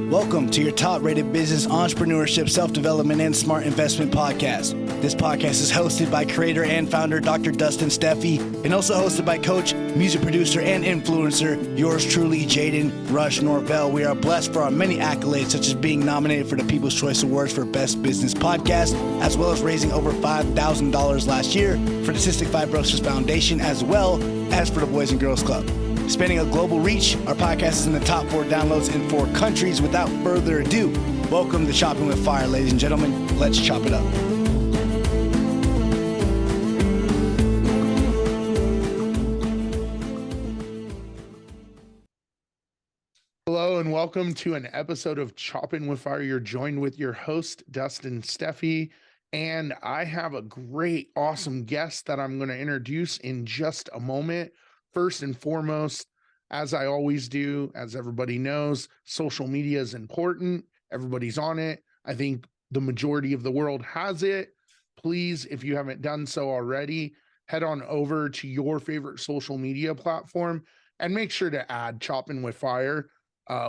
Welcome to your top-rated business, entrepreneurship, self-development, and smart investment podcast. This podcast is hosted by creator and founder Dr. Dustin Steffi, and also hosted by coach, music producer, and influencer, yours truly, Jaden Rush Norvell. We are blessed for our many accolades, such as being nominated for the People's Choice Awards for Best Business Podcast, as well as raising over $5,000 last year for the Cystic Fibrosis Foundation, as well as for the Boys and Girls Club. Spanning a global reach, our podcast is in the top 4 downloads in 4 countries. Without further ado, welcome to Chopping with Fire, ladies and gentlemen. Let's chop it up. Hello and welcome to an episode of Chopping with Fire. You're joined with your host, Dustin Steffi, and I have a great, awesome guest that I'm going to introduce in just a moment. First and foremost, as I always do, as everybody knows, social media is important. Everybody's on it. I think the majority of the world has it. Please, if you haven't done so already, head on over to your favorite social media platform and make sure to add Chopping with Fire.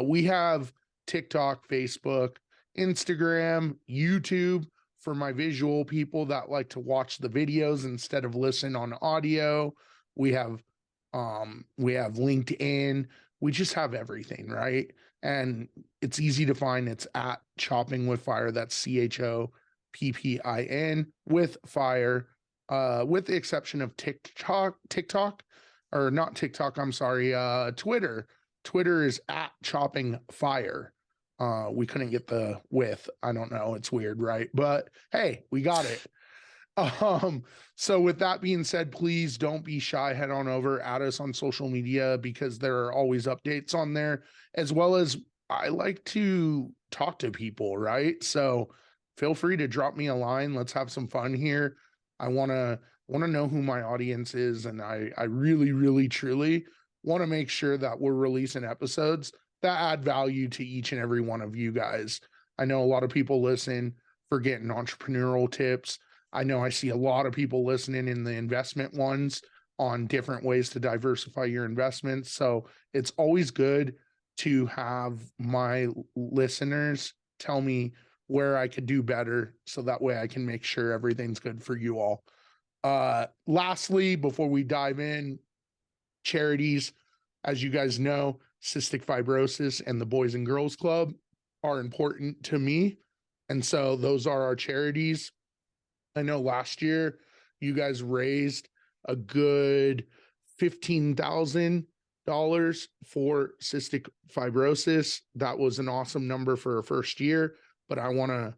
We have TikTok, Facebook, Instagram, YouTube for my visual people that like to watch the videos instead of listen on audio. We have LinkedIn. We just have everything, right? And it's easy to find. It's at Chopping with Fire. That's CHOPPIN with Fire, with the exception of TikTok, or not TikTok. I'm sorry. Twitter. Twitter is at Chopping Fire. We couldn't get the with. I don't know. It's weird, right? But hey, we got it. So with that being said, please don't be shy. Head on over, add us on social media because there are always updates on there, as well as I like to talk to people, right? So feel free to drop me a line. Let's have some fun here. I want to know who my audience is. And I really, really, truly want to make sure that we're releasing episodes that add value to each and every one of you guys. I know a lot of people listen for getting entrepreneurial tips. I know I see a lot of people listening in the investment ones on different ways to diversify your investments. So it's always good to have my listeners tell me where I could do better, so that way I can make sure everything's good for you all. Lastly, before we dive in, charities, as you guys know, Cystic Fibrosis and the Boys and Girls Club are important to me. And so those are our charities. I know last year you guys raised a good $15,000 for cystic fibrosis. That was an awesome number for a first year, but I want to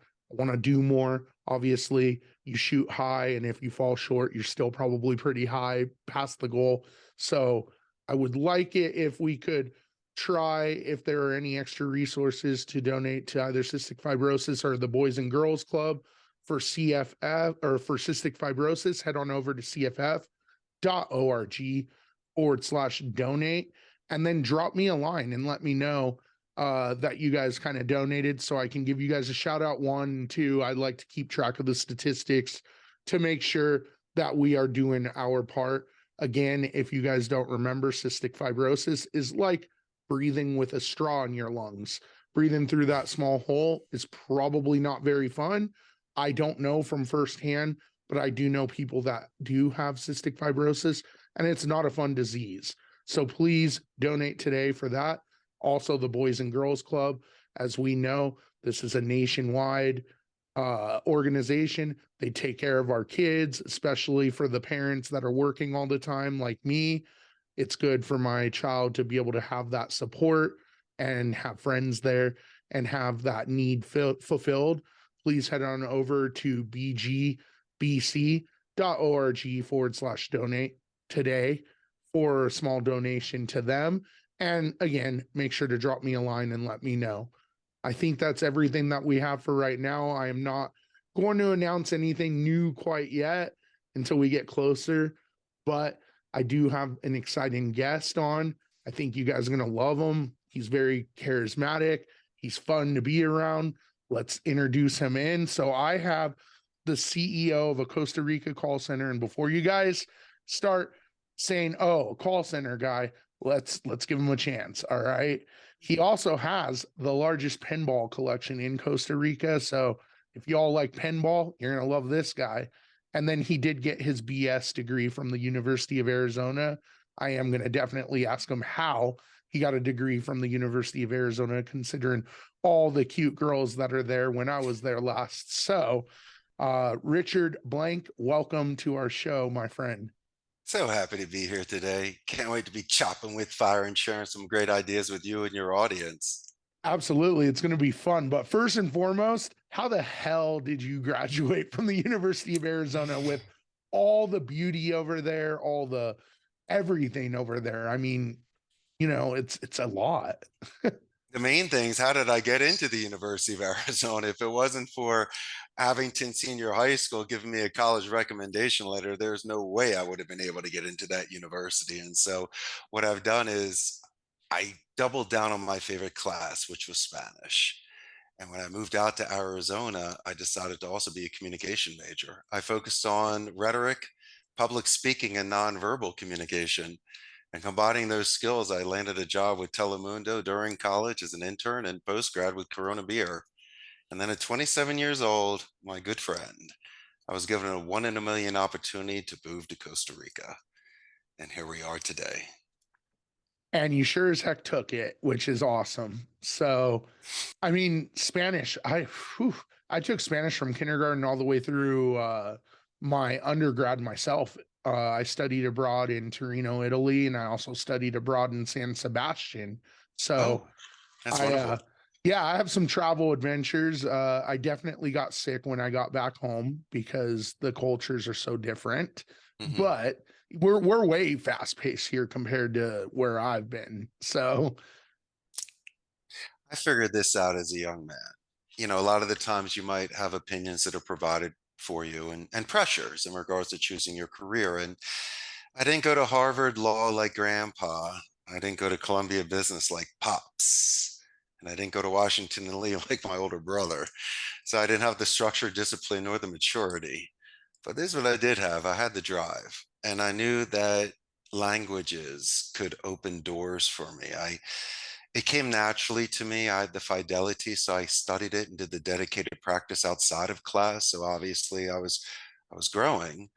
do more. Obviously, you shoot high, and if you fall short, you're still probably pretty high past the goal. So I would like it if we could try, if there are any extra resources, to donate to either Cystic Fibrosis or the Boys and Girls Club. For CFF or for cystic fibrosis, head on over to cff.org/donate, and then drop me a line and let me know that you guys kind of donated, so I can give you guys a shout out. 1, 2, I'd like to keep track of the statistics to make sure that we are doing our part. Again, if you guys don't remember, cystic fibrosis is like breathing with a straw in your lungs. Breathing through that small hole is probably not very fun. I don't know from firsthand, but I do know people that do have cystic fibrosis, and it's not a fun disease. So please donate today for that. Also, the Boys and Girls Club, as we know, this is a nationwide organization. They take care of our kids, especially for the parents that are working all the time like me. It's good for my child to be able to have that support and have friends there and have that need fulfilled. Please head on over to bgbc.org/donate today for a small donation to them. And again, make sure to drop me a line and let me know. I think that's everything that we have for right now. I am not going to announce anything new quite yet until we get closer, but I do have an exciting guest on. I think you guys are going to love him. He's very charismatic. He's fun to be around. Let's introduce him in. So I have the CEO of a Costa Rica call center. And before you guys start saying, oh, a call center guy, let's give him a chance. All right. He also has the largest pinball collection in Costa Rica. So if y'all like pinball, you're gonna love this guy. And then he did get his BS degree from the University of Arizona. I am gonna definitely ask him how he got a degree from the University of Arizona, considering all the cute girls that are there when I was there last. So Richard Blank, welcome to our show, my friend. So happy to be here today. Can't wait to be chopping with fire and sharing some great ideas with you and your audience. Absolutely. It's going to be fun. But first and foremost, how the hell did you graduate from the University of Arizona with all the beauty over there, all the everything over there? I mean, it's a lot. The main thing is, how did I get into the University of Arizona? If it wasn't for Abington Senior High School giving me a college recommendation letter, there's no way I would have been able to get into that university. And so what I've done is I doubled down on my favorite class, which was Spanish. And when I moved out to Arizona, I decided to also be a communication major. I focused on rhetoric, public speaking, and nonverbal communication. And combining those skills, I landed a job with Telemundo during college as an intern and postgrad with Corona Beer. And then at 27 years old, my good friend, I was given a 1 in a million opportunity to move to Costa Rica. And here we are today. And you sure as heck took it, which is awesome. So, I mean, Spanish, I took Spanish from kindergarten all the way through my undergrad myself. I studied abroad in Torino, Italy, and I also studied abroad in San Sebastian. So Oh, that's I, wonderful. yeah, I have some travel adventures. I definitely got sick when I got back home because the cultures are so different. Mhm. But we're way fast paced here compared to where I've been. So I figured this out as a young man. A lot of the times you might have opinions that are provided for you and pressures in regards to choosing your career. And I didn't go to Harvard Law like grandpa. I didn't go to Columbia Business like pops. And I didn't go to Washington and Lee like my older brother. So I didn't have the structure, discipline, nor the maturity. But this is what I did have. I had the drive. And I knew that languages could open doors for me. It came naturally to me. I had the fidelity, so I studied it and did the dedicated practice outside of class. So obviously I was growing.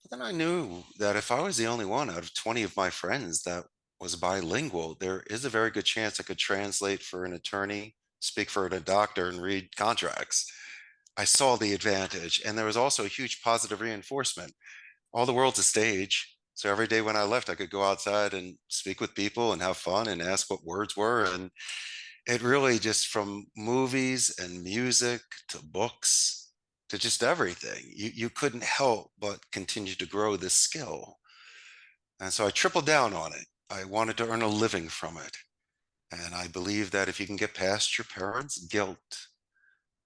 But then I knew that if I was the only one out of 20 of my friends that was bilingual, there is a very good chance I could translate for an attorney, speak for a doctor, and read contracts. I saw the advantage, and there was also a huge positive reinforcement. All the world's a stage. So every day when I left, I could go outside and speak with people and have fun and ask what words were. And it really just, from movies and music to books to just everything, you couldn't help but continue to grow this skill. And so I tripled down on it. I wanted to earn a living from it. And I believe that if you can get past your parents' guilt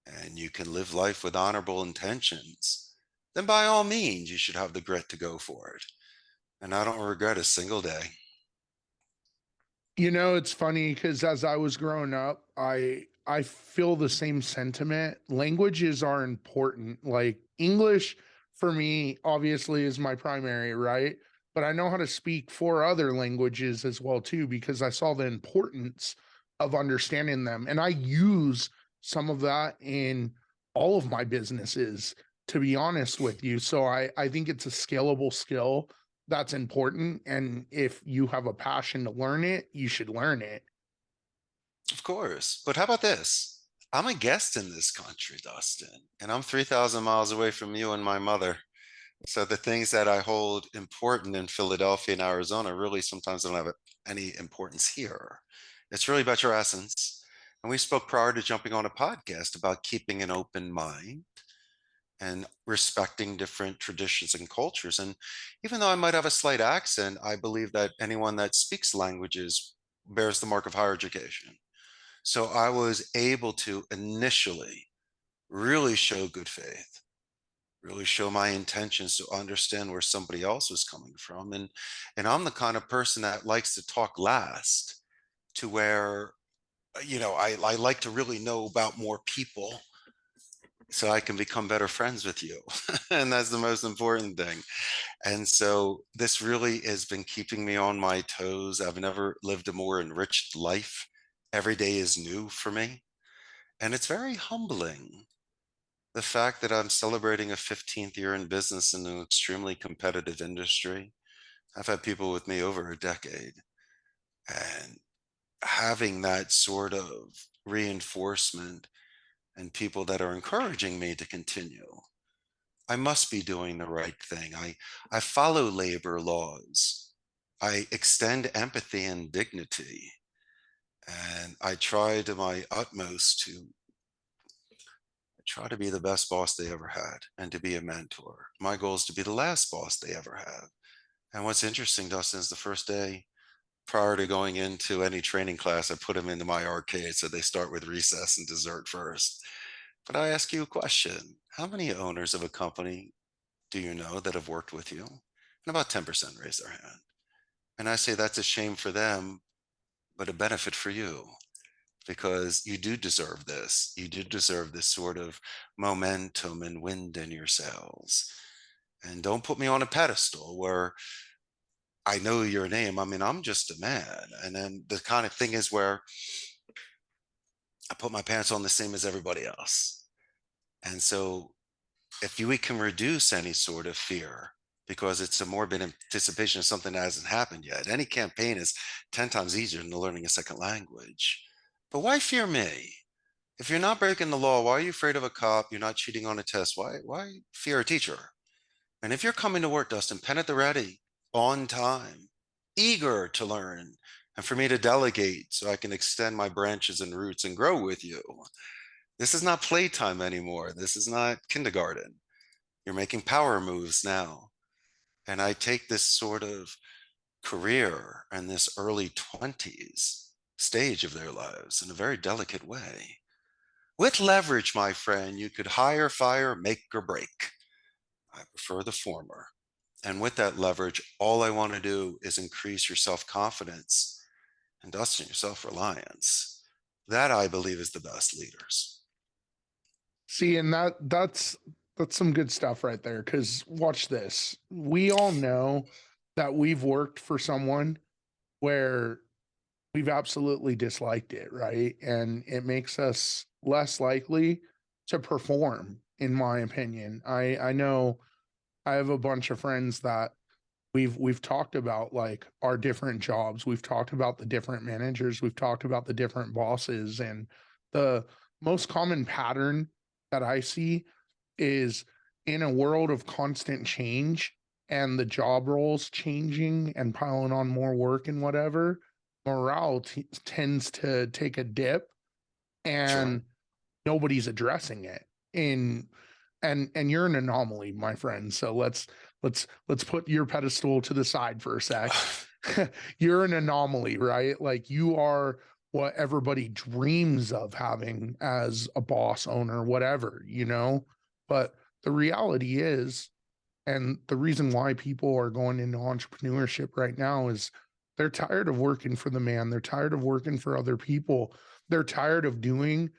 and you can live life with honorable intentions, then by all means, you should have the grit to go for it. And I don't regret a single day. it's funny because as I was growing up, I feel the same sentiment. Languages are important. Like English for me, obviously, is my primary, right? But I know how to speak four other languages as well too, because I saw the importance of understanding them. And I use some of that in all of my businesses, to be honest with you. So I think it's a scalable skill that's important. And if you have a passion to learn it, you should learn it. Of course. But how about this? I'm a guest in this country, Dustin, and I'm 3,000 miles away from you and my mother. So the things that I hold important in Philadelphia and Arizona really sometimes don't have any importance here. It's really about your essence. And we spoke prior to jumping on a podcast about keeping an open mind and respecting different traditions and cultures. And even though I might have a slight accent, I believe that anyone that speaks languages bears the mark of higher education. So I was able to initially really show good faith, really show my intentions to understand where somebody else was coming from. And I'm the kind of person that likes to talk last, to where, I like to really know about more people so I can become better friends with you. And that's the most important thing. And so this really has been keeping me on my toes. I've never lived a more enriched life. Every day is new for me. And it's very humbling. The fact that I'm celebrating a 15th year in business in an extremely competitive industry. I've had people with me over a decade, and having that sort of reinforcement and people that are encouraging me to continue. I must be doing the right thing. I follow labor laws. I extend empathy and dignity. And I try to my utmost to try to be the best boss they ever had and to be a mentor. My goal is to be the last boss they ever have. And what's interesting, Dustin, is the first day prior to going into any training class, I put them into my arcade. So they start with recess and dessert first. But I ask you a question. How many owners of a company do you know that have worked with you? And about 10% raise their hand. And I say that's a shame for them, but a benefit for you, because you do deserve this. You do deserve this sort of momentum and wind in your sails. And don't put me on a pedestal where I know your name. I mean, I'm just a man. And then the kind of thing is where I put my pants on the same as everybody else. And so if we can reduce any sort of fear, because it's a morbid anticipation of something that hasn't happened yet. Any campaign is 10 times easier than learning a second language. But why fear me? If you're not breaking the law, why are you afraid of a cop? You're not cheating on a test. Why fear a teacher? And if you're coming to work, Dustin, pen at the ready, on time, eager to learn, and for me to delegate so I can extend my branches and roots and grow with you. This is not playtime anymore. This is not kindergarten. You're making power moves now. And I take this sort of career and this early 20s stage of their lives in a very delicate way. With leverage, my friend, you could hire, fire, make or break. I prefer the former. And with that leverage, all I want to do is increase your self-confidence and Dustin, your self-reliance. That I believe is the best leaders. See, and that's some good stuff right there. Because watch this. We all know that we've worked for someone where we've absolutely disliked it, right? And it makes us less likely to perform, in my opinion. I know I have a bunch of friends that we've talked about like our different jobs. We've talked about the different managers, we've talked about the different bosses, and the most common pattern that I see is in a world of constant change and the job roles changing and piling on more work and whatever, morale tends to take a dip, Sure. and nobody's addressing it. In and you're an anomaly, my friend. So let's put your pedestal to the side for a sec. You're an anomaly, right? Like you are what everybody dreams of having as a boss, owner, whatever, you know? But the reality is, and the reason why people are going into entrepreneurship right now is they're tired of working for the man. They're tired of working for other people. They're tired of doing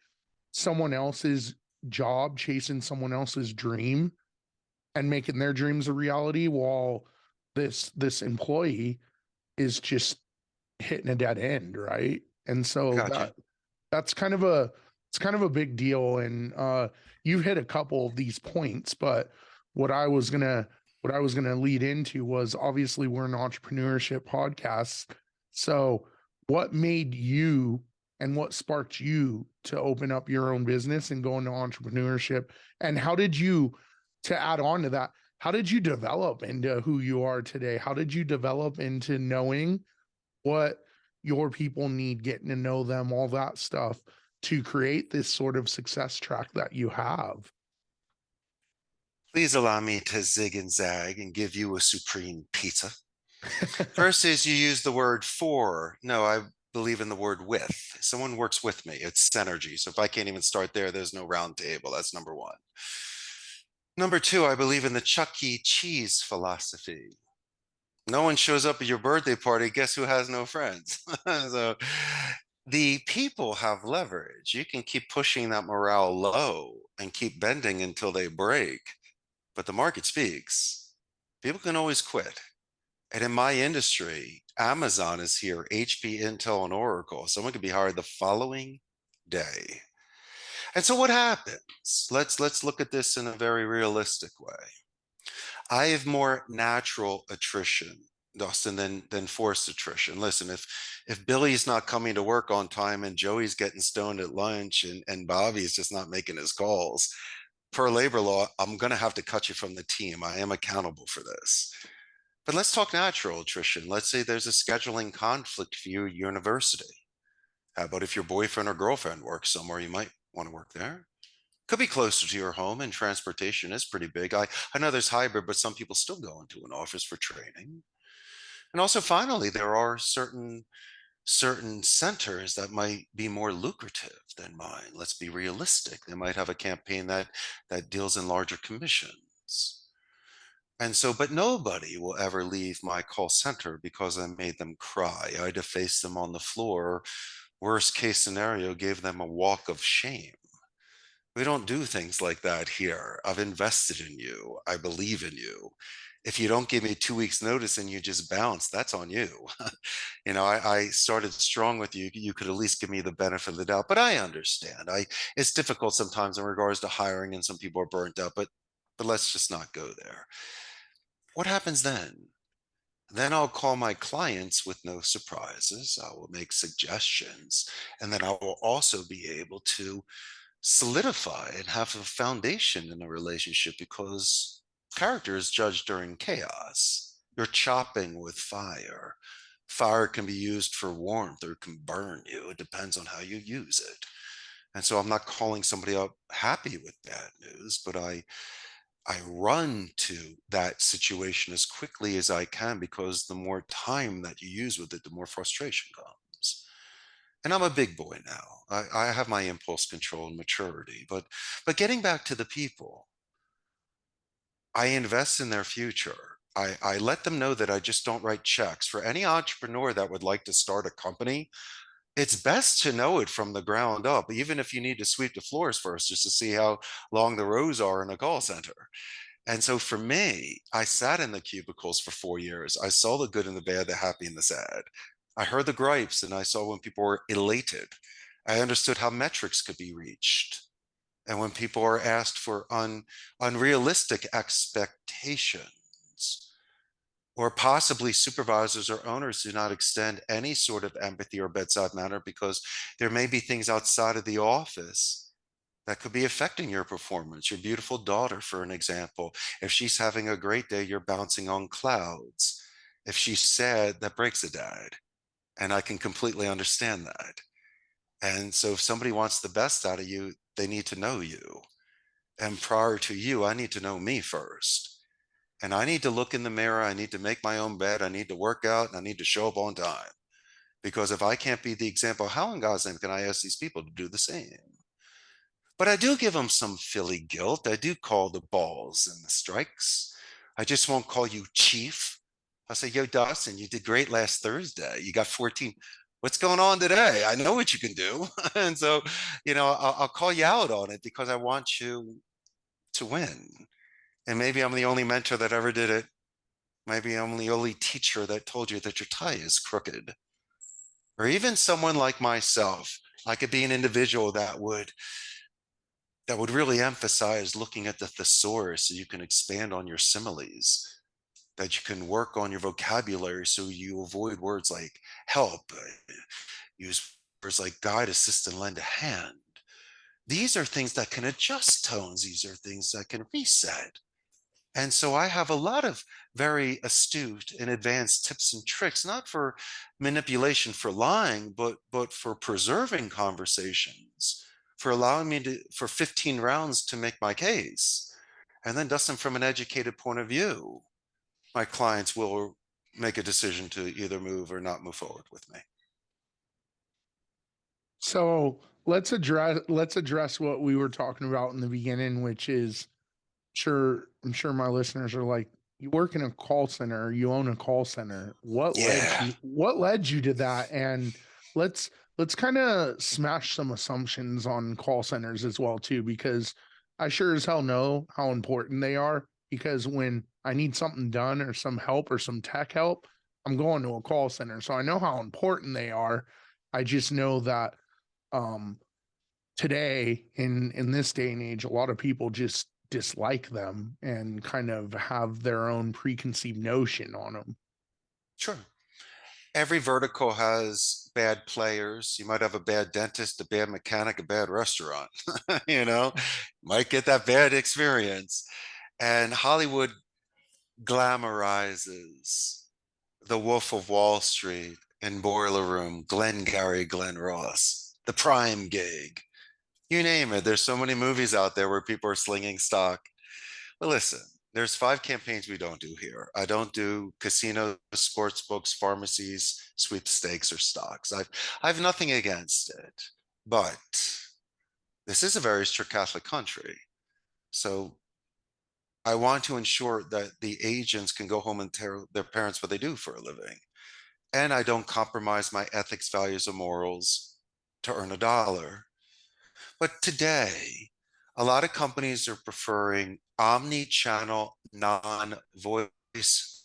someone else's job, chasing someone else's dream and making their dreams a reality while this employee is just hitting a dead end, right? And I so got you. that's kind of a it's kind of a big deal. And you hit a couple of these points, but what I was gonna what I was gonna lead into was obviously we're an entrepreneurship podcast. So what made you and what sparked you to open up your own business and go into entrepreneurship? And how did you, to add on to that, how did you develop into who you are today? How did you develop into knowing what your people need, getting to know them, all that stuff to create this sort of success track that you have? Please allow me to zig and zag and give you a supreme pizza. First is you use the word for. No, I believe in the word with. Someone works with me. It's synergy. So if I can't even start there, there's no round table. That's number one. Number two, I believe in the Chuck E. Cheese philosophy. No one shows up at your birthday party. Guess who has no friends? So the people have leverage. You can keep pushing that morale low and keep bending until they break, but the market speaks. People can always quit. And in my industry, Amazon is here, HP, Intel, and Oracle. Someone could be hired the following day. And so what happens? Let's look at this in a very realistic way. I have more natural attrition, Dustin, than forced attrition. Listen, if Billy's not coming to work on time and Joey's getting stoned at lunch and Bobby's just not making his calls, per labor law, I'm going to have to cut you from the team. I am accountable for this. But let's talk natural attrition. Let's say there's a scheduling conflict for you at university. How about if your boyfriend or girlfriend works somewhere, you might want to work there? Could be closer to your home, and transportation is pretty big. I know there's hybrid, but some people still go into an office for training. And also, finally, there are certain centers that might be more lucrative than mine. Let's be realistic. They might have a campaign that deals in larger commissions. And so, but nobody will ever leave my call center because I made them cry. I defaced them on the floor. Worst case scenario, gave them a walk of shame. We don't do things like that here. I've invested in you. I believe in you. If you don't give me 2 weeks notice and you just bounce, that's on you. I started strong with you. You could at least give me the benefit of the doubt, but I understand. It's difficult sometimes in regards to hiring and some people are burnt out, but let's just not go there. What happens then? Then I'll call my clients with no surprises. I will make suggestions, and then I will also be able to solidify and have a foundation in a relationship because character is judged during chaos. You're chopping with fire. Fire can be used for warmth or it can burn you. It depends on how you use it. And so I'm not calling somebody up happy with bad news, but I run to that situation as quickly as I can because the more time that you use with it, the more frustration comes. And I'm a big boy now. I have my impulse control and maturity, but getting back to the people, I invest in their future. I let them know that I just don't write checks. For any entrepreneur that would like to start a company, it's best to know it from the ground up, even if you need to sweep the floors first, just to see how long the rows are in a call center. And so for me, I sat in the cubicles for 4 years. I saw the good and the bad, the happy and the sad. I heard the gripes and I saw when people were elated. I understood how metrics could be reached. And when people are asked for unrealistic expectations, or possibly supervisors or owners do not extend any sort of empathy or bedside manner because there may be things outside of the office that could be affecting your performance. Your beautiful daughter, for an example, if she's having a great day, you're bouncing on clouds. If she's sad, that breaks a dad. And I can completely understand that. And so if somebody wants the best out of you, they need to know you. And prior to you, I need to know me first. And I need to look in the mirror. I need to make my own bed. I need to work out and I need to show up on time. Because if I can't be the example, how in God's name can I ask these people to do the same? But I do give them some Philly guilt. I do call the balls and the strikes. I just won't call you chief. I'll say, yo, Dawson, you did great last Thursday. You got 14. What's going on today? I know what you can do. And so, I'll call you out on it because I want you to win. And maybe I'm the only mentor that ever did it. Maybe I'm the only teacher that told you that your tie is crooked. Or even someone like myself, I could be an individual that would really emphasize looking at the thesaurus so you can expand on your similes, that you can work on your vocabulary so you avoid words like help, use words like guide, assist, and lend a hand. These are things that can adjust tones. These are things that can reset. And so I have a lot of very astute and advanced tips and tricks, not for manipulation, for lying, but for preserving conversations, for allowing me for 15 rounds to make my case. And then, Dustin, from an educated point of view, my clients will make a decision to either move or not move forward with me. So let's address what we were talking about in the beginning, which is I'm sure my listeners are like, you work in a call center, you own a call center. Yeah. What led you to that? And let's kind of smash some assumptions on call centers as well too, because I sure as hell know how important they are. because when I need something done or some help or some tech help, I'm going to a call center. So I know how important they are. I just know that um today in this day and age, a lot of people just dislike them and kind of have their own preconceived notion on them. Sure. Every vertical has bad players. You might have a bad dentist, a bad mechanic, a bad restaurant. You know, might get that bad experience. And Hollywood glamorizes the Wolf of Wall Street and Boiler Room, Glengarry Glen Ross, the prime gig. You name it. There's so many movies out there where people are slinging stock. But listen, there's 5 campaigns we don't do here. I don't do casinos, sports books, pharmacies, sweepstakes, or stocks. I've nothing against it, but this is a very strict Catholic country. So I want to ensure that the agents can go home and tell their parents what they do for a living. And I don't compromise my ethics, values, or morals to earn a dollar. But today, a lot of companies are preferring omni-channel non-voice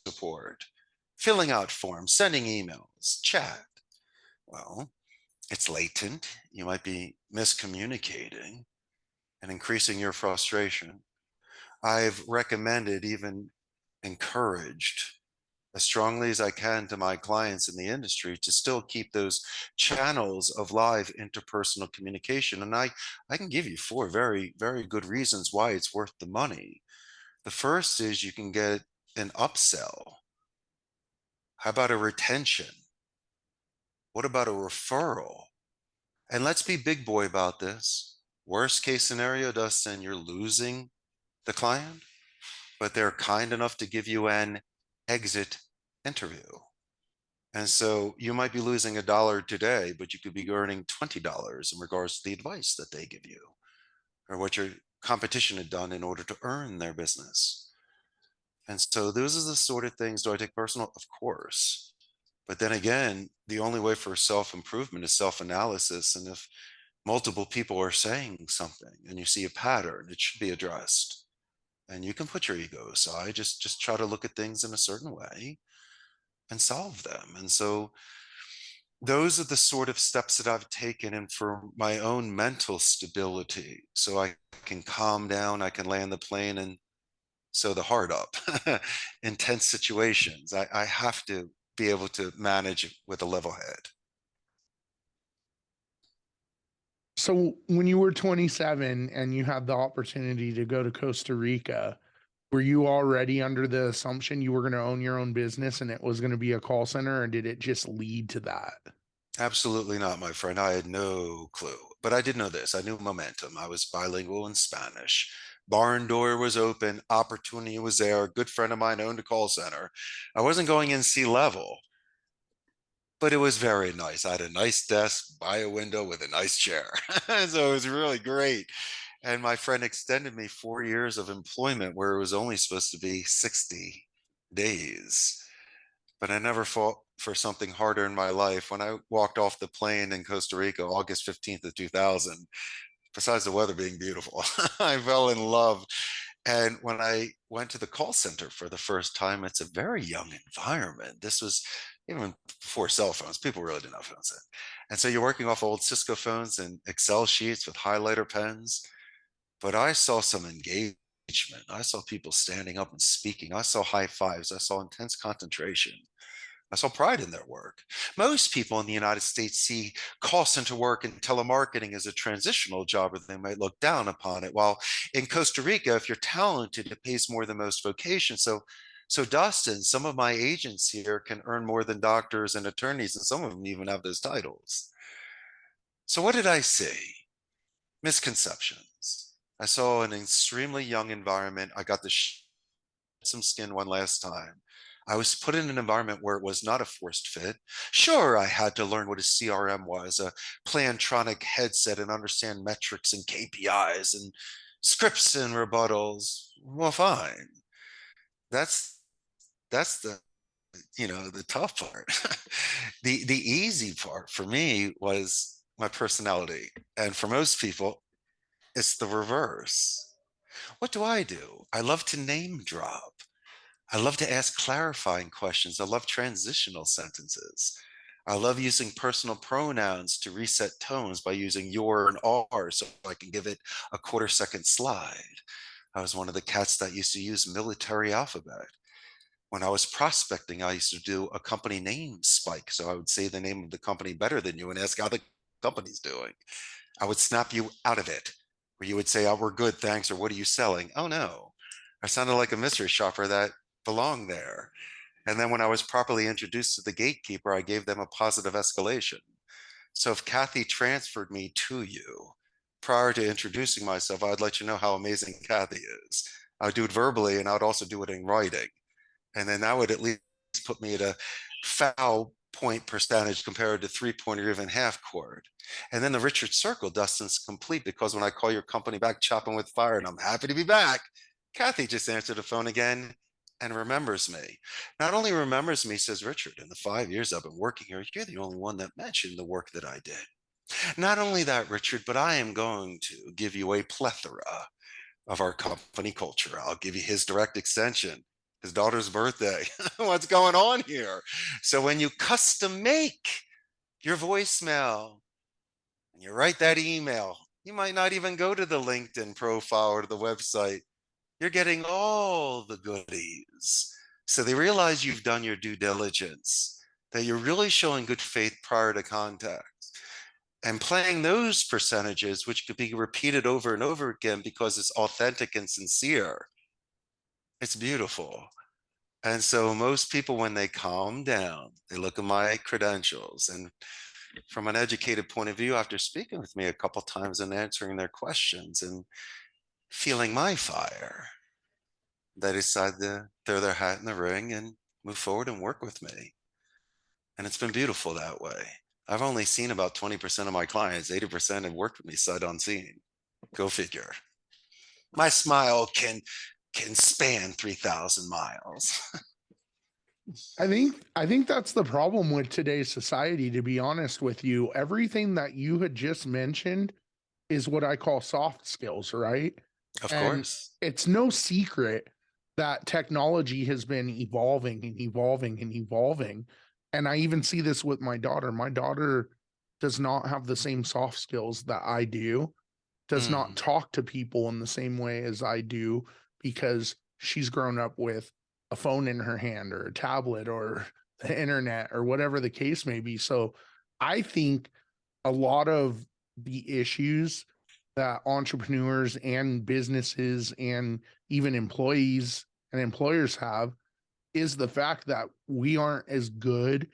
support, filling out forms, sending emails, chat. Well, it's latent. You might be miscommunicating and increasing your frustration. I've recommended, even encouraged as strongly as I can to my clients in the industry to still keep those channels of live interpersonal communication. And I can give you 4 very, very good reasons why it's worth the money. The first is you can get an upsell. How about a retention? What about a referral? And let's be big boy about this. Worst case scenario, Dustin, you're losing the client, but they're kind enough to give you an exit interview. And so you might be losing $1 today, but you could be earning $20 in regards to the advice that they give you or what your competition had done in order to earn their business. And so those are the sort of things. Do I take personal? Of course. But then again, the only way for self-improvement is self-analysis. And if multiple people are saying something and you see a pattern, it should be addressed. And you can put your ego aside, just try to look at things in a certain way and solve them. And so those are the sort of steps that I've taken, and for my own mental stability, so I can calm down, I can land the plane and sew the heart up. Intense situations, I have to be able to manage with a level head. So when you were 27 and you had the opportunity to go to Costa Rica, were you already under the assumption you were going to own your own business and it was going to be a call center, or did it just lead to that? Absolutely not, my friend. I had no clue, but I did know this. I knew momentum. I was bilingual in Spanish. Barn door was open. Opportunity was there. A good friend of mine owned a call center. I wasn't going in C-level, but it was very nice. I had a nice desk by a window with a nice chair. So it was really great. And my friend extended me 4 years of employment where it was only supposed to be 60 days. But I never fought for something harder in my life. When I walked off the plane in Costa Rica, August 15th of 2000, besides the weather being beautiful, I fell in love. And when I went to the call center for the first time, it's a very young environment. This was even before cell phones. People really didn't have phones then. And so you're working off old Cisco phones and Excel sheets with highlighter pens. But I saw some engagement. I saw people standing up and speaking. I saw high fives. I saw intense concentration. I saw pride in their work. Most people in the United States see call center work and telemarketing as a transitional job, or they might look down upon it. While in Costa Rica, if you're talented, it pays more than most vocations. So Dustin, some of my agents here can earn more than doctors and attorneys, and some of them even have those titles. So what did I see? Misconceptions. I saw an extremely young environment. I got to some skin one last time. I was put in an environment where it was not a forced fit. Sure, I had to learn what a CRM was, a Plantronic headset, and understand metrics and KPIs and scripts and rebuttals. Well, fine. That's that's the tough part. The easy part for me was my personality, and for most people, it's the reverse. What do? I love to name drop. I love to ask clarifying questions. I love transitional sentences. I love using personal pronouns to reset tones by using your and our so I can give it a quarter-second slide. I was one of the cats that used to use military alphabet. When I was prospecting, I used to do a company name spike. So I would say the name of the company better than you and ask how the company's doing. I would snap you out of it, where you would say, oh, we're good, thanks, or what are you selling? Oh no, I sounded like a mystery shopper that belonged there. And then when I was properly introduced to the gatekeeper, I gave them a positive escalation. So if Kathy transferred me to you prior to introducing myself, I'd let you know how amazing Kathy is. I would do it verbally and I would also do it in writing. And then that would at least put me at a foul point percentage compared to 3-point or even half court. And then the Richard Circle, Dustin's complete, because when I call your company back, Chopping with Fire, and I'm happy to be back, Kathy just answered the phone again and remembers me. Not only remembers me, says Richard, in the 5 years I've been working here, you're the only one that mentioned the work that I did. Not only that, Richard, but I am going to give you a plethora of our company culture. I'll give you his direct extension, his daughter's birthday. What's going on here? So when you custom make your voicemail and you write that email, you might not even go to the LinkedIn profile or to the website. You're getting all the goodies. So they realize you've done your due diligence, that you're really showing good faith prior to contact. And playing those percentages, which could be repeated over and over again because it's authentic and sincere, it's beautiful. And so most people, when they calm down, they look at my credentials. And from an educated point of view, after speaking with me a couple times and answering their questions and feeling my fire, they decide to throw their hat in the ring and move forward and work with me. And it's been beautiful that way. I've only seen about 20% of my clients, 80% have worked with me sight unseen. Go figure. My smile can span 3,000 miles. I think that's the problem with today's society, to be honest with you. Everything that you had just mentioned is what I call soft skills, right? Of And course. it's no secret that technology has been evolving and evolving and evolving. And I even see this with my daughter. My daughter does not have the same soft skills that I do, does not Mm, talk to people in the same way as I do, because she's grown up with a phone in her hand or a tablet or the internet or whatever the case may be. So I think a lot of the issues that entrepreneurs and businesses and even employees and employers have is the fact that we aren't as good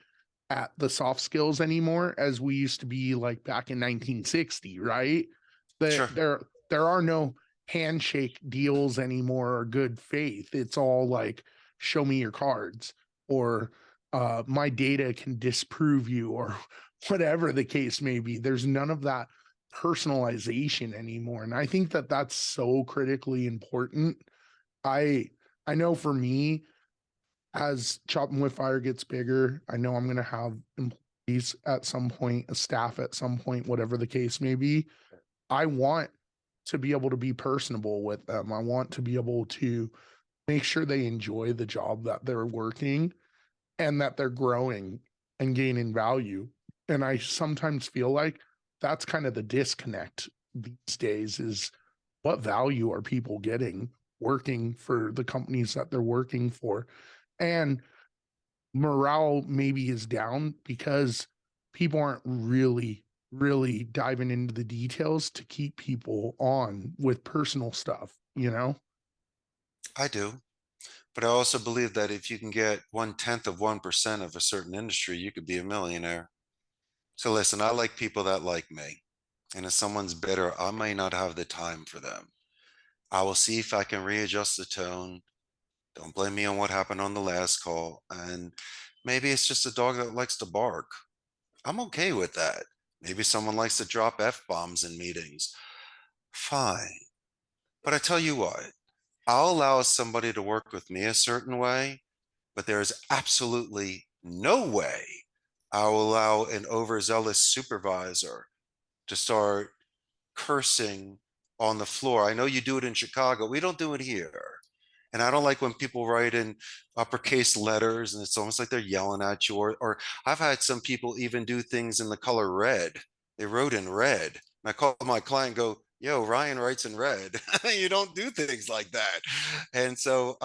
at the soft skills anymore as we used to be, like back in 1960, right? That sure. there are no handshake deals anymore or good faith. It's all like, show me your cards, or my data can disprove you, or whatever the case may be. There's none of that personalization anymore, and I think that that's so critically important. I i know for me, as Chopping with Fire gets bigger, I know I'm going to have employees at some point, a staff at some point, whatever the case may be. I want to be able to be personable with them. I want to be able to make sure they enjoy the job that they're working and that they're growing and gaining value. And I sometimes feel like that's kind of the disconnect these days, is what value are people getting working for the companies that they're working for? And morale maybe is down because people aren't really diving into the details to keep people on with personal stuff, you know? I do. But I also believe that if you can get 1/10 of 1% of a certain industry, you could be a millionaire. So listen, I like people that like me. And if someone's bitter, I may not have the time for them. I will see if I can readjust the tone. Don't blame me on what happened on the last call. And maybe it's just a dog that likes to bark. I'm okay with that. Maybe someone likes to drop F bombs in meetings. Fine. But I tell you what, I'll allow somebody to work with me a certain way, but there is absolutely no way I will allow an overzealous supervisor to start cursing on the floor. I know you do it in Chicago. We don't do it here. And I don't like when people write in uppercase letters and it's almost like they're yelling at you. Or I've had some people even do things in the color red. They wrote in red. And I call my client and go, yo, Ryan writes in red. You don't do things like that. And so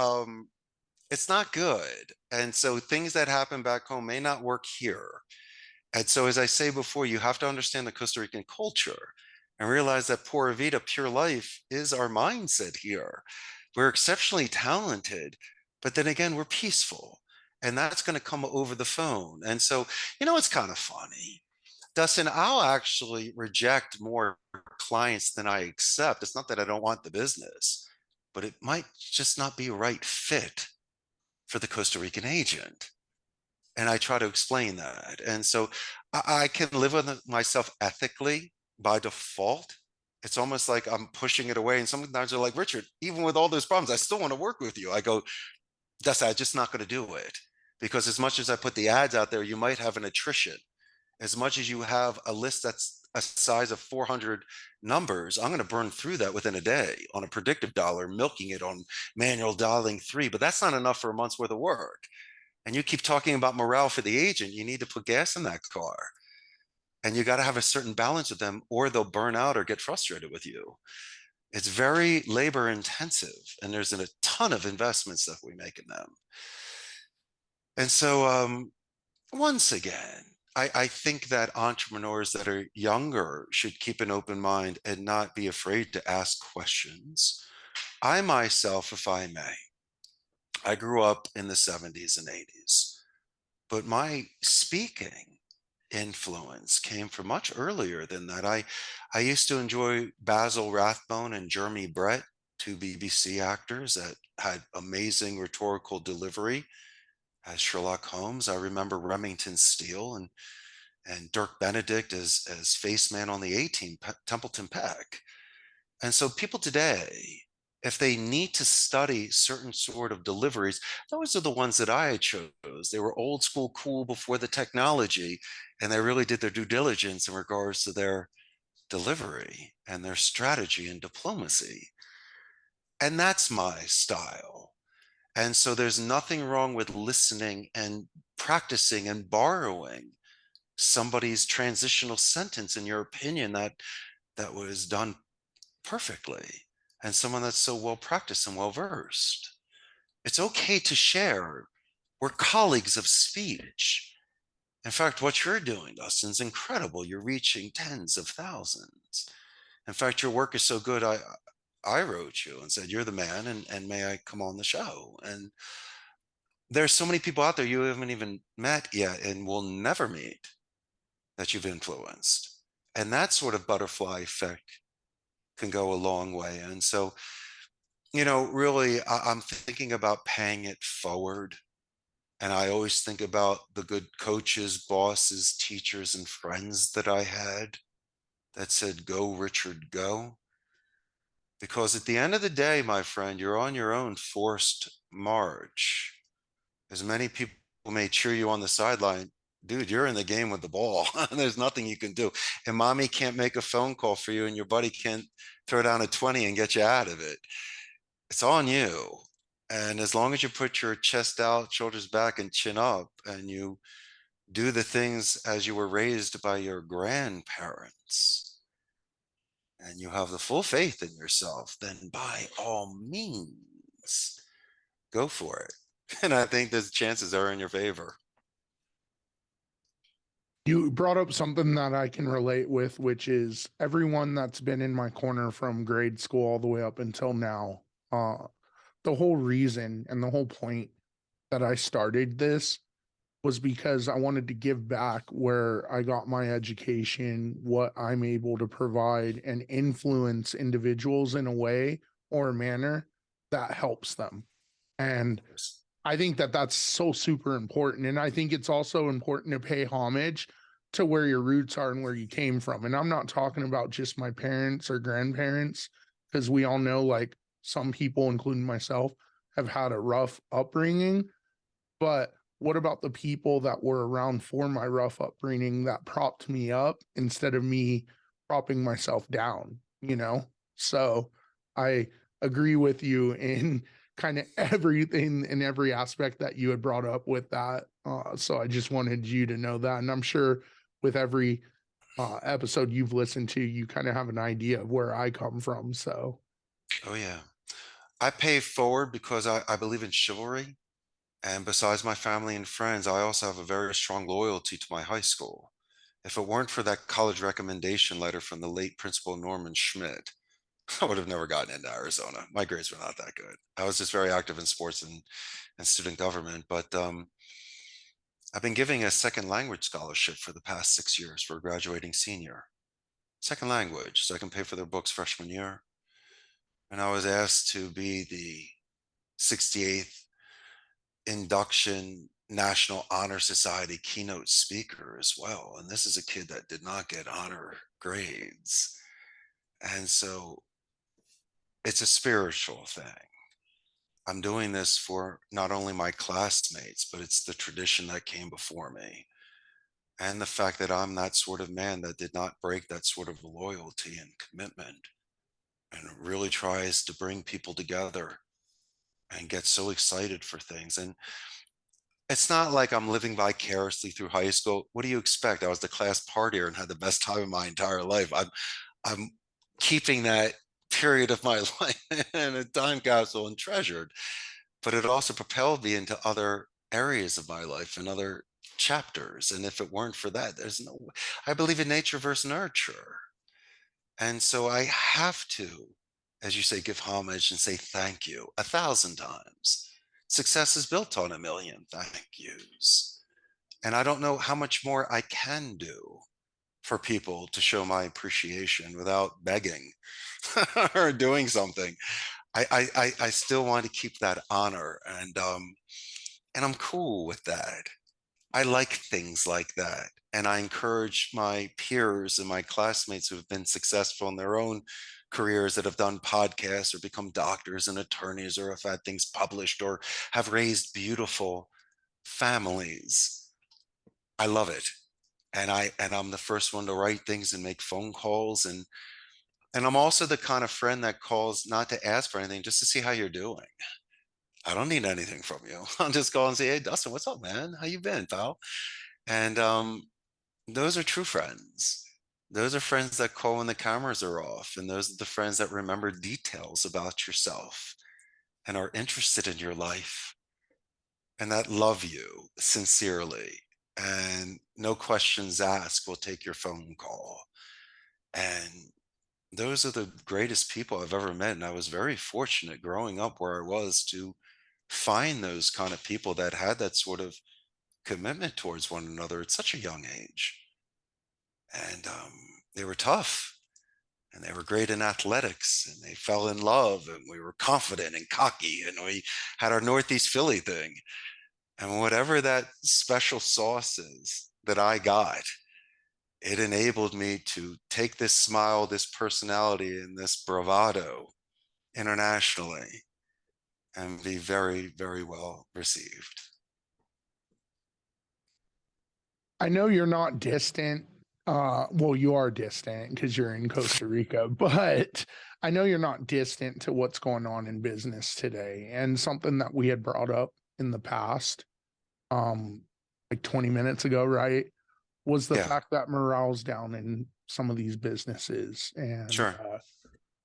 it's not good. And so things that happen back home may not work here. And so, as I say before, you have to understand the Costa Rican culture and realize that Pura Vida, pure life, is our mindset here. We're exceptionally talented, but then again, we're peaceful. And that's going to come over the phone. And so, it's kind of funny. Dustin, I'll actually reject more clients than I accept. It's not that I don't want the business, but it might just not be a right fit for the Costa Rican agent. And I try to explain that. And so I can live with myself ethically by default. It's almost like I'm pushing it away. And sometimes they're like, Richard, even with all those problems, I still want to work with you. I go, Dustin, I'm just not going to do it. Because as much as I put the ads out there, you might have an attrition. As much as you have a list that's a size of 400 numbers, I'm going to burn through that within a day on a predictive dollar, milking it on manual dialing 3. But that's not enough for a month's worth of work. And you keep talking about morale for the agent, you need to put gas in that car. And you got to have a certain balance with them, or they'll burn out or get frustrated with you. It's very labor intensive, and there's a ton of investments that we make in them. And so, once again, I think that entrepreneurs that are younger should keep an open mind and not be afraid to ask questions. I myself, if I may, I grew up in the 70s and 80s, but my speaking influence came from much earlier than that. I used to enjoy Basil Rathbone and Jeremy Brett, two BBC actors that had amazing rhetorical delivery as Sherlock Holmes. I remember Remington Steele and Dirk Benedict as Face Man on the A-Team, Templeton Peck. And so people today, if they need to study certain sort of deliveries, those are the ones that I chose. They were old school cool before the technology, and they really did their due diligence in regards to their delivery and their strategy and diplomacy. And that's my style. And so there's nothing wrong with listening and practicing and borrowing somebody's transitional sentence in your opinion that was done perfectly, and someone that's so well practiced and well versed. It's okay to share. We're colleagues of speech. In fact, what you're doing, Dustin, is incredible. You're reaching tens of thousands. In fact, your work is so good, I wrote you and said, you're the man, and may I come on the show? And there's so many people out there you haven't even met yet and will never meet that you've influenced. And that sort of butterfly effect can go a long way. And so, really, I'm thinking about paying it forward. And I always think about the good coaches, bosses, teachers, and friends that I had that said, go, Richard, go. Because at the end of the day, my friend, you're on your own forced march. As many people may cheer you on the sideline, dude, you're in the game with the ball. There's nothing you can do. And mommy can't make a phone call for you, and your buddy can't throw down a 20 and get you out of it. It's on you. And as long as you put your chest out, shoulders back, and chin up, and you do the things as you were raised by your grandparents, and you have the full faith in yourself, then by all means, go for it. And I think the chances are in your favor. You brought up something that I can relate with, which is everyone that's been in my corner from grade school all the way up until now. The whole reason and the whole point that I started this was because I wanted to give back where I got my education, what I'm able to provide, and influence individuals in a way or a manner that helps them. And I think that that's so super important. And I think it's also important to pay homage to where your roots are and where you came from. And I'm not talking about just my parents or grandparents, because we all know, like, some people, including myself, have had a rough upbringing. But what about the people that were around for my rough upbringing that propped me up instead of me propping myself down, So I agree with you in kind of everything in every aspect that you had brought up with that. So I just wanted you to know that. And I'm sure with every episode you've listened to, you kind of have an idea of where I come from. So Oh yeah. I pay forward because I believe in chivalry. And besides my family and friends, I also have a very strong loyalty to my high school. If it weren't for that college recommendation letter from the late Principal Norman Schmidt, I would have never gotten into Arizona. My grades were not that good. I was just very active in sports and student government. But I've been giving a second language scholarship for the past 6 years for a graduating senior. Second language, so I can pay for their books freshman year. And I was asked to be the 68th induction National Honor Society keynote speaker as well. And this is a kid that did not get honor grades. And so it's a spiritual thing. I'm doing this for not only my classmates, but it's the tradition that came before me. And the fact that I'm that sort of man that did not break that sort of loyalty and commitment and really tries to bring people together and get so excited for things. And it's not like I'm living vicariously through high school. What do you expect? I was the class partier and had the best time of my entire life. I'm keeping that period of my life in a time capsule and treasured. But it also propelled me into other areas of my life and other chapters. And if it weren't for that, there's no, I believe in nature versus nurture. And so I have to, as you say, give homage and say thank you 1,000 times. Success is built on a million thank yous. And I don't know how much more I can do for people to show my appreciation without begging or doing something. I still want to keep that honor, and I'm cool with that. I like things like that. And I encourage my peers and my classmates who have been successful in their own careers, that have done podcasts or become doctors and attorneys or have had things published or have raised beautiful families. I love it. And I'm the first one to write things and make phone calls, and I'm also the kind of friend that calls not to ask for anything, just to see how you're doing. I don't need anything from you. I'll just call and say, "Hey, Dustin, what's up, man? How you been, pal?" And those are true friends. Those are friends that call when the cameras are off, and those are the friends that remember details about yourself and are interested in your life and that love you sincerely. And no questions asked will take your phone call. And those are the greatest people I've ever met. And I was very fortunate growing up where I was to find those kind of people that had that sort of commitment towards one another at such a young age. And they were tough and they were great in athletics and they fell in love and we were confident and cocky and we had our Northeast Philly thing. And whatever that special sauce is that I got, it enabled me to take this smile, this personality, and this bravado internationally and be very, very well received. I know you're not distant. Well, you are distant because you're in Costa Rica, but I know you're not distant to what's going on in business today. And something that we had brought up in the past, like 20 minutes ago, right, was the Yeah, fact that morale's down in some of these businesses, and sure.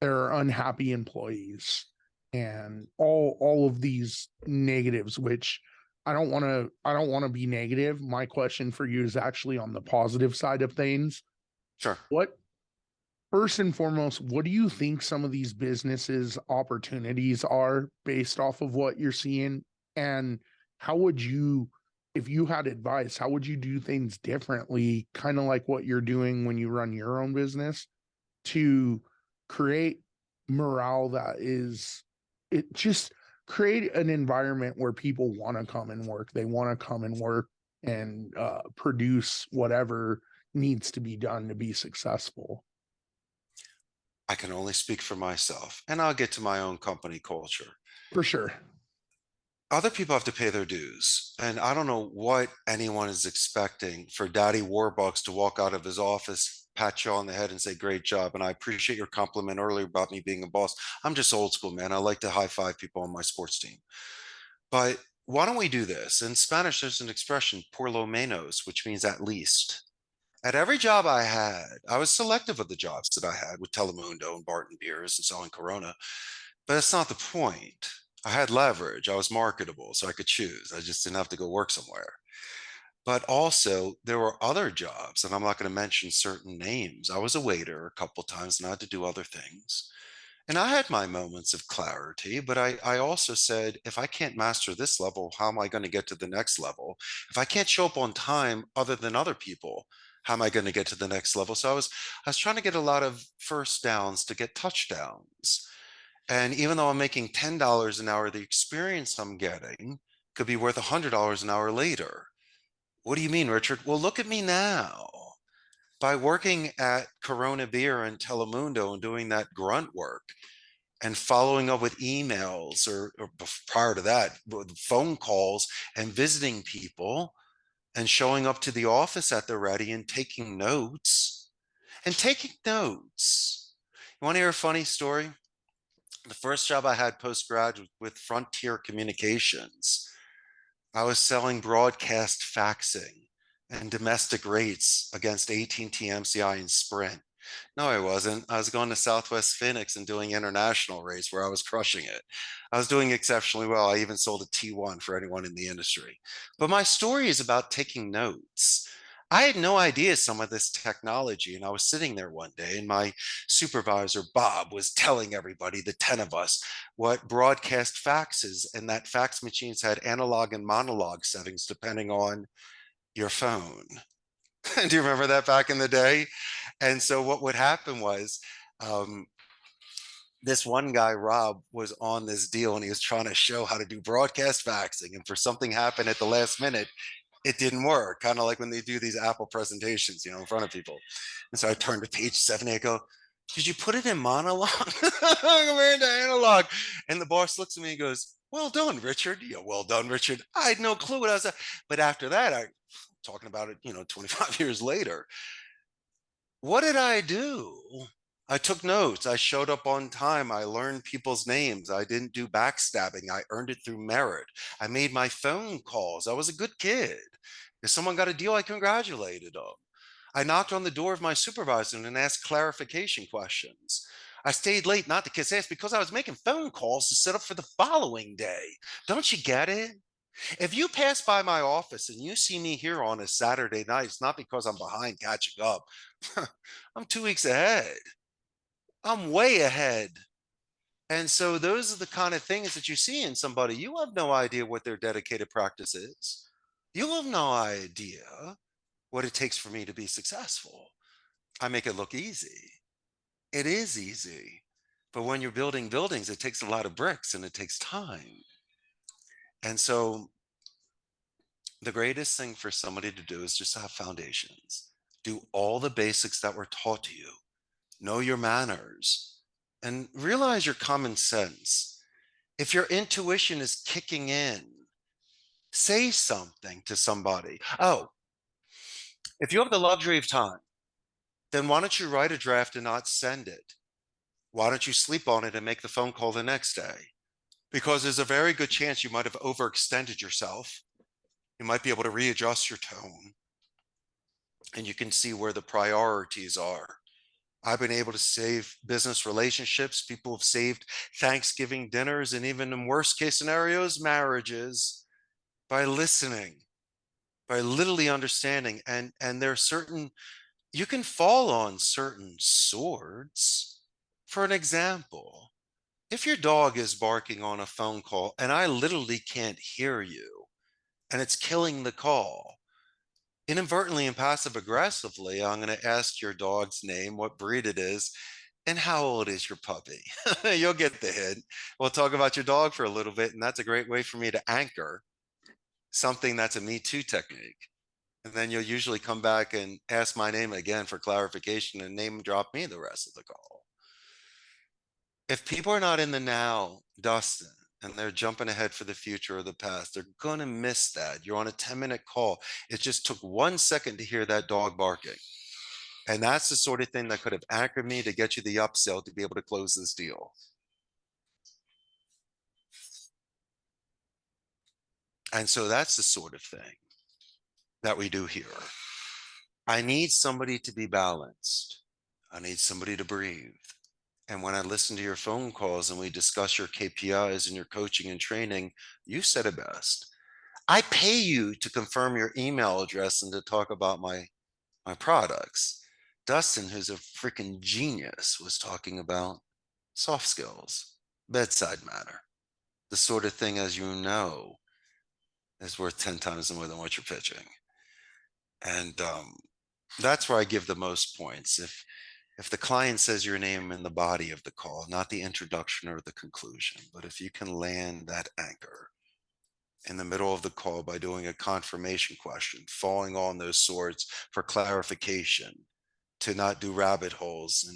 there are unhappy employees and all of these negatives, which I don't want to be negative. My question for you is actually on the positive side of things. Sure. What First and foremost, what do you think some of these businesses opportunities are based off of what you're seeing? And how would you, if you had advice, how would you do things differently, kind of like what you're doing when you run your own business, to create morale that is, it just create an environment where people want to come and work. They want to come and work and produce whatever needs to be done to be successful. I can only speak for myself, and I'll get to my own company culture. For sure. Other people have to pay their dues. And I don't know what anyone is expecting for Daddy Warbucks to walk out of his office pat you on the head and say, great job. And I appreciate your compliment earlier about me being a boss. I'm just old school, man. I like to high five people on my sports team. But why don't we do this? In Spanish, there's an expression, por lo menos, which means at least. At every job I had, I was selective of the jobs that I had with Telemundo and Barton Beers and selling Corona. But that's not the point. I had leverage. I was marketable, so I could choose. I just didn't have to go work somewhere. But also, there were other jobs, and I'm not going to mention certain names. I was a waiter a couple times and I had to do other things. And I had my moments of clarity, but I also said, if I can't master this level, how am I going to get to the next level? If I can't show up on time other than other people, how am I going to get to the next level? So I was trying to get a lot of first downs to get touchdowns. And even though I'm making $10 an hour, the experience I'm getting could be worth $100 an hour later. What do you mean, Richard? Well, look at me now. By working at Corona Beer and Telemundo and doing that grunt work and following up with emails or prior to that, with phone calls and visiting people and showing up to the office at the ready and taking notes and taking notes. You want to hear a funny story? The first job I had post-grad was with Frontier Communications. I was selling broadcast faxing and domestic rates against AT&T, MCI, and Sprint. No, I wasn't. I was going to Southwest Phoenix and doing international rates where I was crushing it. I was doing exceptionally well. I even sold a T1 for anyone in the industry. But my story is about taking notes. I had no idea some of this technology, and I was sitting there one day, and my supervisor, Bob, was telling everybody, the 10 of us, what broadcast fax is, and that fax machines had analog and monologue settings depending on your phone. Do you remember that back in the day? And so what would happen was um, this one guy, Rob, was on this deal and he was trying to show how to do broadcast faxing. And for something happened at the last minute, it didn't work. Kind of like when they do these Apple presentations, in front of people. And so I turned to page 70. I go, did you put it in monologue? We're into analog. And the boss looks at me and goes, well done, Richard. Yeah, well done, Richard. I had no clue what I was. But after that, I talking about it, 25 years later. What did I do? I took notes. I showed up on time. I learned people's names. I didn't do backstabbing. I earned it through merit. I made my phone calls. I was a good kid. If someone got a deal, I congratulated them. I knocked on the door of my supervisor and asked clarification questions. I stayed late, not to kiss ass, because I was making phone calls to set up for the following day. Don't you get it? If you pass by my office and you see me here on a Saturday night, it's not because I'm behind catching up. I'm 2 weeks ahead. I'm way ahead. And so those are the kind of things that you see in somebody. You have no idea what their dedicated practice is. You have no idea what it takes for me to be successful. I make it look easy. It is easy. But when you're building buildings, it takes a lot of bricks and it takes time. And so the greatest thing for somebody to do is just have foundations. Do all the basics that were taught to you. Know your manners and realize your common sense. If your intuition is kicking in, say something to somebody. Oh, if you have the luxury of time, then why don't you write a draft and not send it? Why don't you sleep on it and make the phone call the next day? Because there's a very good chance you might have overextended yourself. You might be able to readjust your tone and you can see where the priorities are. I've been able to save business relationships. People have saved Thanksgiving dinners and even in worst case scenarios, marriages by listening, by literally understanding. And there are certain, you can fall on certain swords. For an example, if your dog is barking on a phone call and I literally can't hear you and it's killing the call, inadvertently and passive aggressively, I'm going to ask your dog's name, what breed it is, and how old is your puppy? You'll get the hint. We'll talk about your dog for a little bit, and that's a great way for me to anchor something that's a Me Too technique. And then you'll usually come back and ask my name again for clarification and name drop me the rest of the call. If people are not in the now, Dustin, and they're jumping ahead for the future or the past, they're going to miss that. You're on a 10-minute call. It just took 1 second to hear that dog barking. And that's the sort of thing that could have anchored me to get you the upsell to be able to close this deal. And so that's the sort of thing that we do here. I need somebody to be balanced. I need somebody to breathe. And when I listen to your phone calls and we discuss your KPIs and your coaching and training, you said it best. I pay you to confirm your email address and to talk about my products. Dustin, who's a freaking genius, was talking about soft skills, bedside manner, the sort of thing, as you know, is worth 10 times more than what you're pitching. And that's where I give the most points. If the client says your name in the body of the call, not the introduction or the conclusion, but if you can land that anchor in the middle of the call by doing a confirmation question, falling on those swords for clarification, to not do rabbit holes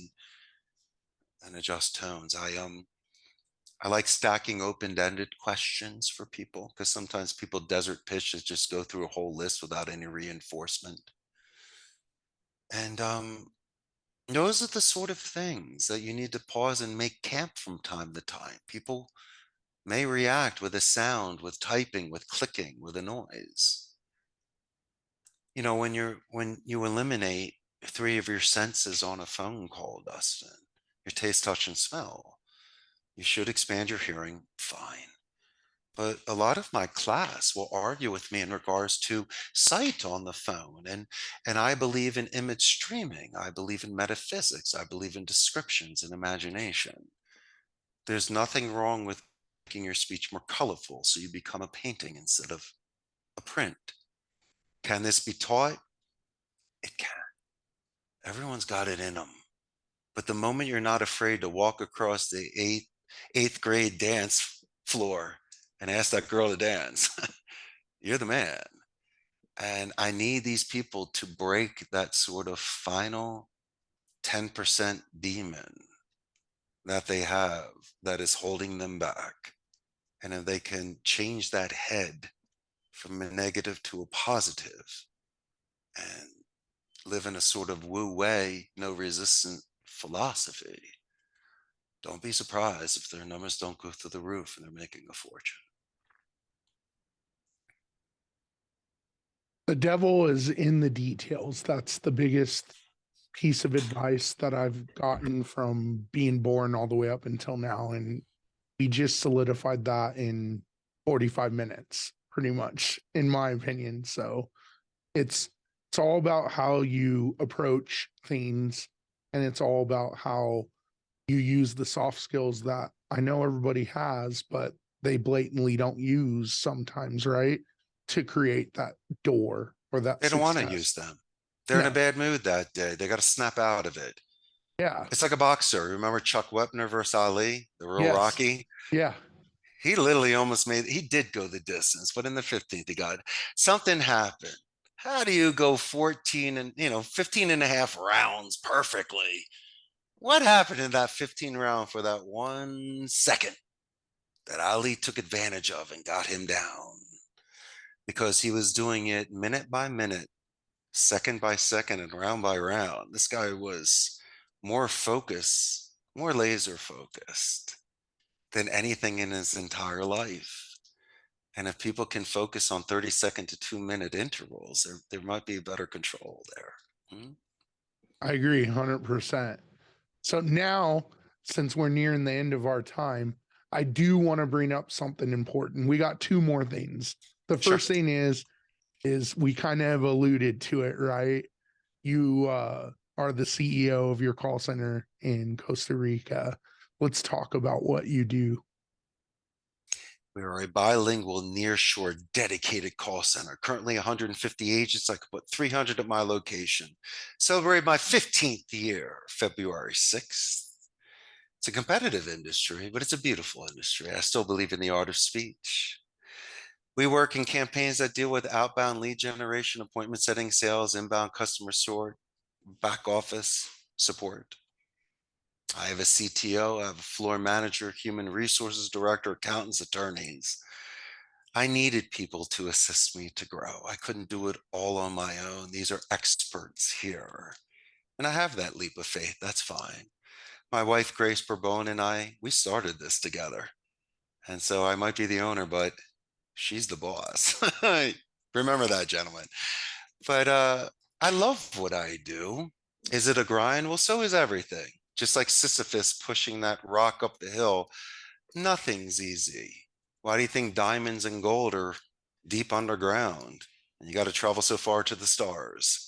and adjust tones. I like stacking open-ended questions for people, because sometimes people desert pitch is just go through a whole list without any reinforcement. And those are the sort of things that you need to pause and make camp from time to time. People may react with a sound, with typing, with clicking, with a noise. You know, when you eliminate 3 of your senses on a phone call, Dustin, your taste, touch, and smell, you should expand your hearing, fine. But a lot of my class will argue with me in regards to sight on the phone. And I believe in image streaming. I believe in metaphysics. I believe in descriptions and imagination. There's nothing wrong with making your speech more colorful so you become a painting instead of a print. Can this be taught? It can. Everyone's got it in them. But the moment you're not afraid to walk across the eighth grade dance floor and ask that girl to dance, you're the man. And I need these people to break that sort of final 10% demon that they have that is holding them back. And if they can change that head from a negative to a positive and live in a sort of wu wei, no resistant philosophy, don't be surprised if their numbers don't go through the roof and they're making a fortune. The devil is in the details. That's the biggest piece of advice that I've gotten from being born all the way up until now. And we just solidified that in 45 minutes, pretty much, in my opinion. So it's all about how you approach things, and it's all about how you use the soft skills that I know everybody has, but they blatantly don't use sometimes, right? To create that door or that They don't want to success. use them. They're in a No. bad mood that day. They got to snap out of it. Yeah. It's like a boxer. Remember Chuck Wepner versus Ali, the real Yes. Rocky? Yeah. He literally almost he did go the distance, but in the 15th, he got something happened. How do you go 14 and, 15 and a half rounds perfectly? What happened in that 15 round for that 1 second that Ali took advantage of and got him down? Because he was doing it minute by minute, second by second, and round by round. This guy was more focused, more laser focused than anything in his entire life. And if people can focus on 30-second to 2-minute intervals, there might be better control there. I agree 100%. So now, since we're nearing the end of our time, I do want to bring up something important. We got 2 more things. The Sure. first thing is we kind of alluded to it, right? You are the CEO of your call center in Costa Rica. Let's talk about what you do. We are a bilingual nearshore dedicated call center. Currently 150 agents. I could put 300 at my location. Celebrate my 15th year, February 6th. It's a competitive industry, but it's a beautiful industry. I still believe in the art of speech. We work in campaigns that deal with outbound lead generation, appointment setting, sales, inbound customer support, back office support. I have a CTO, I have a floor manager, human resources director, accountants, attorneys. I needed people to assist me to grow. I couldn't do it all on my own. These are experts here. And I have that leap of faith. That's fine. My wife, Grace Bourbon, and we started this together. And so I might be the owner, but she's the boss. Remember that, gentlemen. But I love what I do. Is it a grind? Well, so is everything. Just like Sisyphus pushing that rock up the hill, nothing's easy. Why do you think diamonds and gold are deep underground? And you got to travel so far to the stars.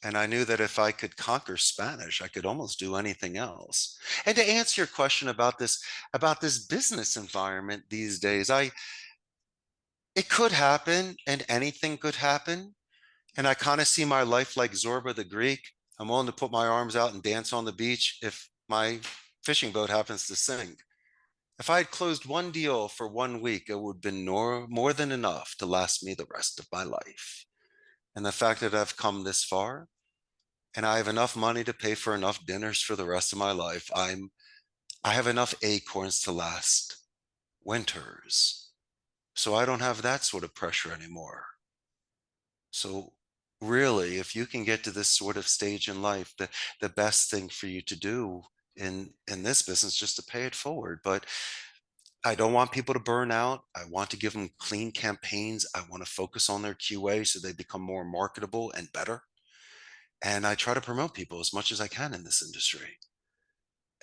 And I knew that if I could conquer Spanish, I could almost do anything else. And to answer your question about this business environment these days, it could happen and anything could happen. And I kind of see my life like Zorba the Greek. I'm willing to put my arms out and dance on the beach if my fishing boat happens to sink. If I had closed one deal for 1 week, it would have been more than enough to last me the rest of my life. And the fact that I've come this far and I have enough money to pay for enough dinners for the rest of my life, I have enough acorns to last winters. So I don't have that sort of pressure anymore. So really, if you can get to this sort of stage in life, the best thing for you to do in this business just to pay it forward. But I don't want people to burn out. I want to give them clean campaigns. I want to focus on their QA so they become more marketable and better. And I try to promote people as much as I can in this industry.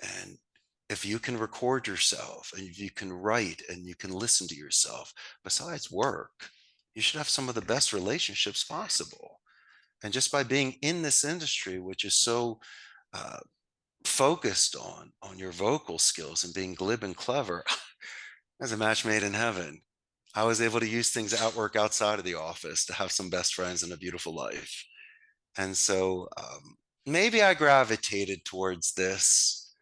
And if you can record yourself and if you can write and you can listen to yourself, besides work, you should have some of the best relationships possible. And just by being in this industry, which is so uh, focused on your vocal skills and being glib and clever, as a match made in heaven. I was able to use things at work outside of the office to have some best friends and a beautiful life. And so maybe I gravitated towards this.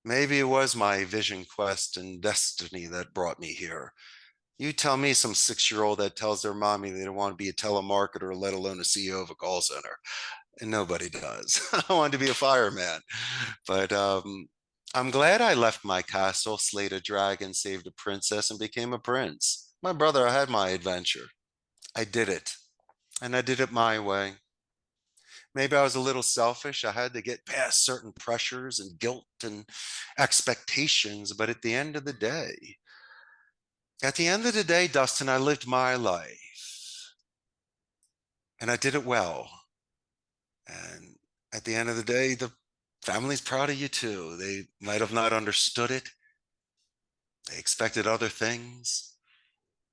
Maybe it was my vision quest and destiny that brought me here. You tell me some 6-year-old that tells their mommy they don't want to be a telemarketer, let alone a CEO of a call center. And nobody does. I wanted to be a fireman. But I'm glad I left my castle, slayed a dragon, saved a princess, and became a prince. My brother, I had my adventure. I did it. And I did it my way. Maybe I was a little selfish. I had to get past certain pressures and guilt and expectations. But at the end of the day, Dustin, I lived my life and I did it well. And at the end of the day, the family's proud of you too. They might have not understood it. They expected other things.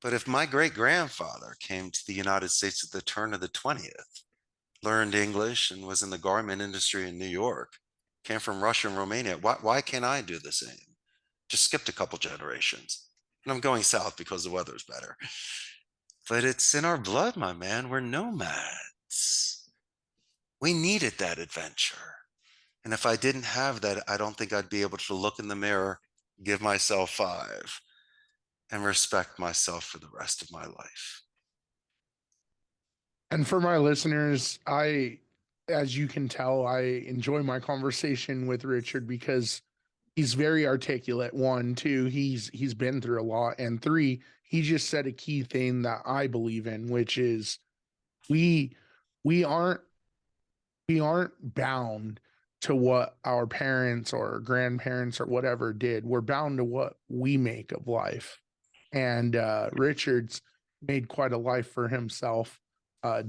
But if my great grandfather came to the United States at the turn of the 20th, learned English and was in the garment industry in New York, came from Russia and Romania, why can't I do the same? Just skipped a couple generations. And I'm going south because the weather's better. But it's in our blood, my man. We're nomads. We needed that adventure. And if I didn't have that, I don't think I'd be able to look in the mirror, give myself 5, and respect myself for the rest of my life. And for my listeners, as you can tell, I enjoy my conversation with Richard because he's very articulate. 1, 2, he's been through a lot, and 3, he just said a key thing that I believe in, which is we we aren't bound to what our parents or grandparents or whatever did. We're bound to what we make of life. And Richard's made quite a life for himself,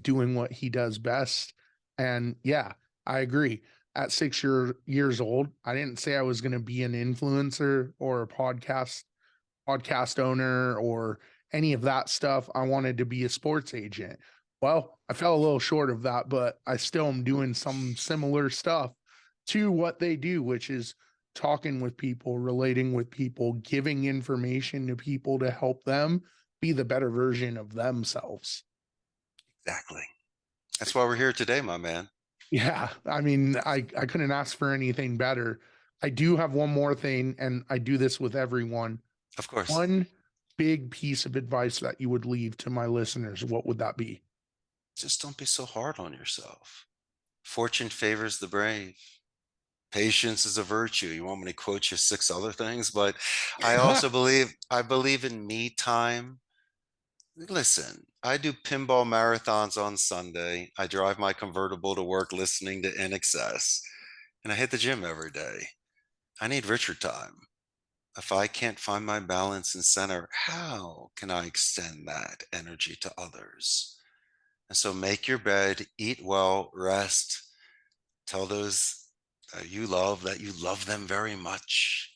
doing what he does best. And yeah, I agree. At 6 years old, I didn't say I was going to be an influencer or a podcast owner or any of that stuff. I wanted to be a sports agent. Well, I fell a little short of that, but I still am doing some similar stuff to what they do, which is talking with people, relating with people, giving information to people to help them be the better version of themselves. Exactly. That's why we're here today, my man. Yeah, I mean, I couldn't ask for anything better. I do have one more thing, and I do this with everyone. Of course. One big piece of advice that you would leave to my listeners, what would that be? Just don't be so hard on yourself. Fortune favors the brave. Patience is a virtue. You want me to quote you 6 other things, but I believe in me time. Listen, I do pinball marathons on Sunday. I drive my convertible to work listening to In Excess, and I hit the gym every day. I need richer time. If I can't find my balance and center, how can I extend that energy to others? And so make your bed, eat well, rest, tell those you love that you love them very much,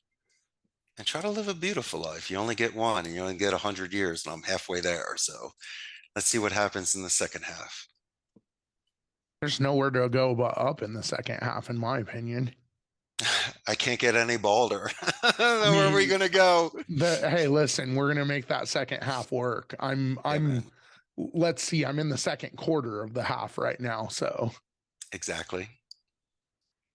and try to live a beautiful life. You only get one and you only get 100 years, and I'm halfway there. So let's see what happens in the second half. There's nowhere to go but up in the second half, in my opinion. I can't get any balder. I Where are we mean, gonna go? hey, listen, we're gonna make that second half work. Yeah, man. Let's see, I'm in the second quarter of the half right now. So, Exactly.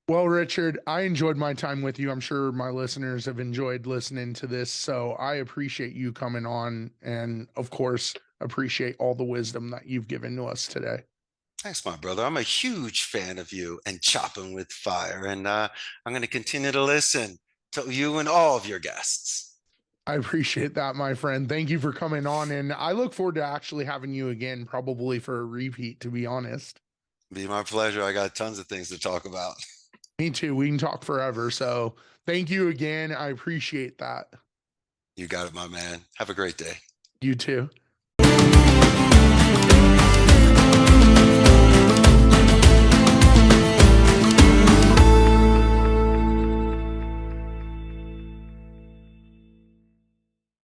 well, Richard, I enjoyed my time with you. I'm sure my listeners have enjoyed listening to this. So I appreciate you coming on, and of course, appreciate all the wisdom that you've given to us today. Thanks, my brother. I'm a huge fan of you and Chopping with Fire, and I'm going to continue to listen to you and all of your guests. I appreciate that, my friend. Thank you for coming on. And I look forward to actually having you again, probably for a repeat, to be honest. Be my pleasure. I got tons of things to talk about. Me too. We can talk forever. So thank you again. I appreciate that. You got it, my man. Have a great day. You too.